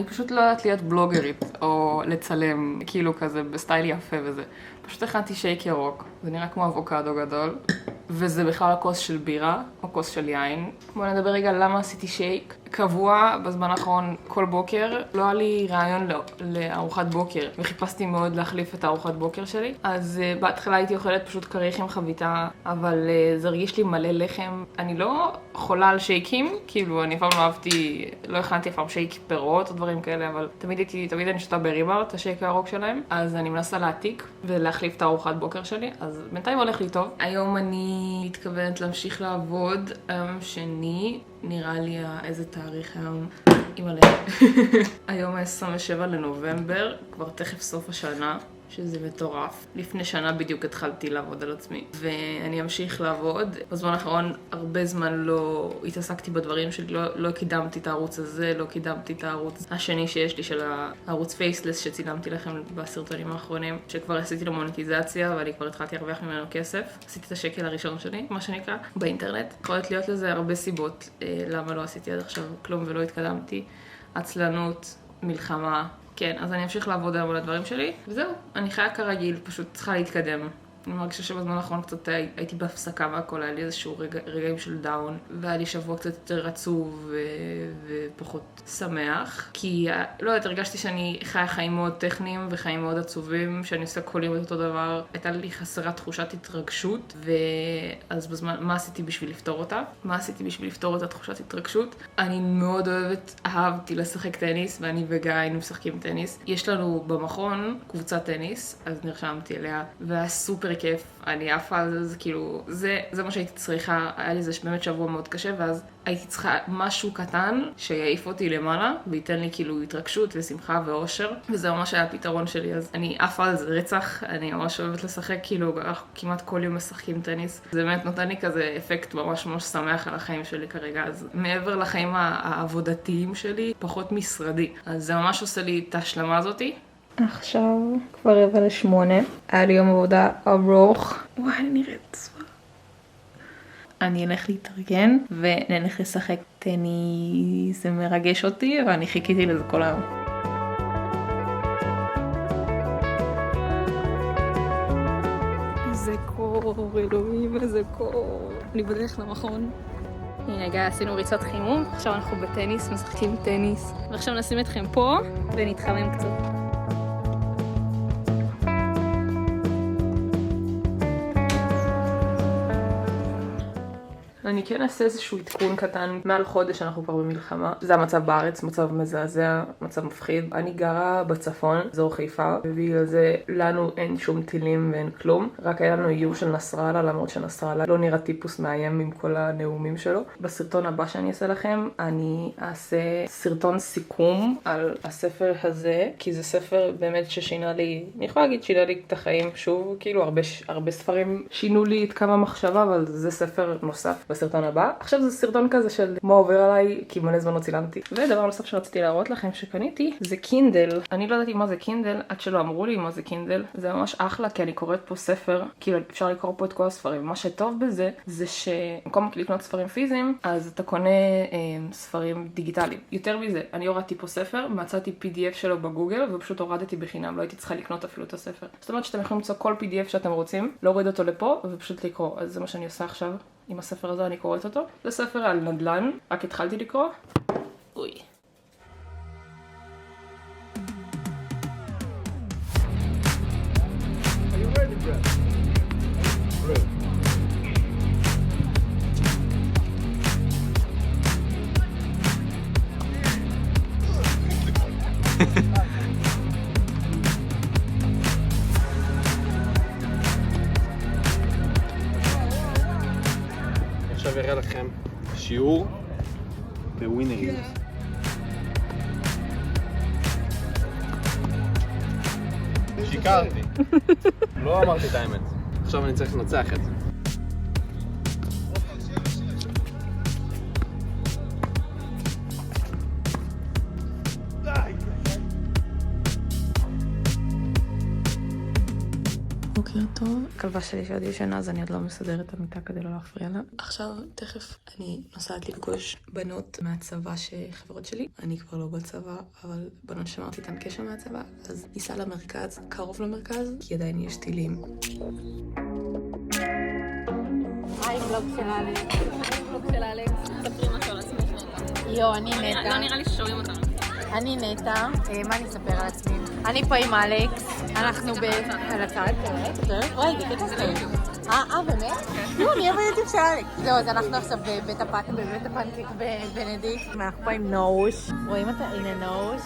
פשוט לא יודעת להיות בלוגרית, או לצלם, כאילו כזה בסטייל יפה וזה. פשוט הכנתי שייק ירוק, זה נראה כמו אבוקדו גדול, וזה בכלל כוס של בירה, או כוס של יין. בואו נדבר רגע למה עשיתי שייק. קבוע בזמן האחרון כל בוקר, לא היה לי רעיון לארוחת בוקר, וחיפשתי מאוד להחליף את הארוחת בוקר שלי. אז בהתחלה הייתי אוכלת פשוט כריך עם חביתה, אבל זה הרגיש לי מלא לחם. אני לא חולה על שייקים, כאילו אני פעם לא אהבתי, לא הכנתי פעם שייק פירות או דברים כאלה, אבל תמיד אני שותה בריבר את השייק הירוק שלהם, אז אני מנסה להעתיק ולהחליף את הארוחת בוקר שלי, אז בינתיים הולך לי טוב. היום אני מתכוונת להמשיך לעבוד, שני, נראה לי איזה תאריך היום, אימא'לה. היום ה-27 לנובמבר, כבר תכף סוף השנה, שזה מטורף. לפני שנה בדיוק התחלתי לעבוד על עצמי, ואני אמשיך לעבוד. בזמן האחרון הרבה זמן לא התעסקתי בדברים שלי, לא קידמתי את הערוץ הזה, לא קידמתי את הערוץ השני שיש לי של הערוץ פייסלס שצילמתי לכם בסרטונים האחרונים, שכבר עשיתי לו מוניטיזציה ואני כבר התחלתי להרוויח ממנו כסף. עשיתי את השקל הראשון שלי, מה שנקרא, באינטרנט. יכולת להיות לזה הרבה סיבות למה לא עשיתי עד עכשיו כלום ולא התקדמתי. עצלנות, מלחמה. כן, אז אני אמשיך לעבוד על הדברים שלי, וזהו, אני חיה כרגיל, פשוט צריכה להתקדם. אני מרגישה שבזמן האחרון קצת הייתי בהפסקה והכל, היה לי איזשהו רגעים של דאון, והיה לי שבוע קצת יותר עצוב ופחות שמח, כי לא יודעת, הרגשתי שאני חיה חיים מאוד טכניים וחיים מאוד עצובים, שאני עושה כל יום את אותו דבר. הייתה לי חסרה תחושת התרגשות, ואז בזמן, מה עשיתי בשביל לפתור אותה? מה עשיתי בשביל לפתור את התחושת התרגשות? אני מאוד אהבתי לשחק טניס, ואני וגיא היינו משחקים טניס. יש לנו במכון קבוצת טניס, אז נרשמתי אליה, והיה סופר כיף, אני עפה על זה, כאילו, זה מה שהייתי צריכה, היה לי זה באמת שבוע מאוד קשה, ואז הייתי צריכה משהו קטן שיעיף אותי למעלה, וייתן לי כאילו התרגשות ושמחה ואושר, וזה ממש היה הפתרון שלי, אז אני עפה על זה רצח, אני ממש אוהבת לשחק, כאילו, כמעט כל יום משחקים טניס, זה באמת נותן לי כזה אפקט ממש ממש שמח על החיים שלי כרגע, אז מעבר לחיים העבודתיים שלי, פחות משרדי, אז זה ממש עושה לי את ההשלמה הזאתי. עכשיו כבר 7:45, היה לי יום עבודה ארוך. וואי, אני נראית צבא. אני אלך להתארגן ונלך לשחק טניס, זה מרגש אותי ואני חיכיתי לזה כל היום. איזה קור, אלוהים, איזה קור. אני בדרך למכון. הנה גיא, עשינו ריצת חימום, עכשיו אנחנו בטניס, משחקים טניס. ועכשיו נשים אתכם פה ונתחמם קצת. אני כן אעשה איזשהו עדכון קטן. מעל חודש אנחנו כבר במלחמה. זה המצב בארץ, מצב מזעזע, מצב מפחיד. אני גרה בצפון, אזור חיפה, ובגלל זה לנו אין שום טילים ואין כלום. רק היה לנו איום של נסראללה, למרות שנסראללה לא נראה טיפוס מאיים עם כל הנאומים שלו. בסרטון הבא שאני אעשה לכם, אני אעשה סרטון סיכום על הספר הזה, כי זה ספר באמת ששינה לי, אני יכולה להגיד שינה לי את החיים שוב, כאילו הרבה ספרים שינו לי את כמה מחשבה, אבל זה ספר נוסף בסרטון הבא. עכשיו זה סרטון כזה של מה עובר עליי, כי מלא זמן לא צילמתי. ודבר נוסף שרציתי להראות לכם שקניתי, זה קינדל. אני לא ידעתי מה זה קינדל, עד שלא אמרו לי מה זה קינדל. זה ממש אחלה, כי אני קוראת פה ספר, כאילו אפשר לקרוא פה את כל הספרים. מה שטוב בזה, זה שבמקום לקנות ספרים פיזיים, אז אתה קונה ספרים דיגיטליים. יותר מזה, אני הורדתי פה ספר, מצאתי PDF שלו בגוגל, ופשוט הורדתי בחינם, לא הייתי צריכה לקנות אפילו את הספר. זאת אומרת שאתם יכולים למצוא כל PDF שאתם רוצים, להוריד אותו לפה, ופשוט לקרוא. אז זה מה שאני עושה עכשיו. עם הספר הזה אני קוראת אותו. זה ספר על נדל"ן, רק התחלתי לקרוא. אוי. Are you ready, Brad? Ready. עכשיו אראה לכם שיעור בווינריות. שיקרתי. לא אמרתי את האמת. עכשיו אני צריך לנצח את זה. בוקר טוב. הכלבה שלי שעוד ישנה, אז אני עוד לא מסדרת את המיטה כדי לא להפריע לה. עכשיו, תכף אני נוסעת לפגוש בנות מהצבא שחברות שלי. אני כבר לא בצבא, אבל בנות שמרתי איתן קשר מהצבא, אז ניסע למרכז, קרוב למרכז, כי עדיין יש טילים. היי, בלוג של אלכס. היי, בלוג של אלכס. ספרי משהו על עצמך נטע. יו, אני נטע. לא נראה לי ששומעים אותנו. אני נטע. מה אני אספר על עצמי? אני פה עם אלכס. אנחנו על הצד, וואי, זה קטע סטורי. באמת? לא, נהיה ביוטיוב של אלכס. זהו, אז אנחנו עכשיו בבית הפנקק בבנדיקט בנדיקט. אנחנו פה עם נוש. רואים אותה? הנה נוש.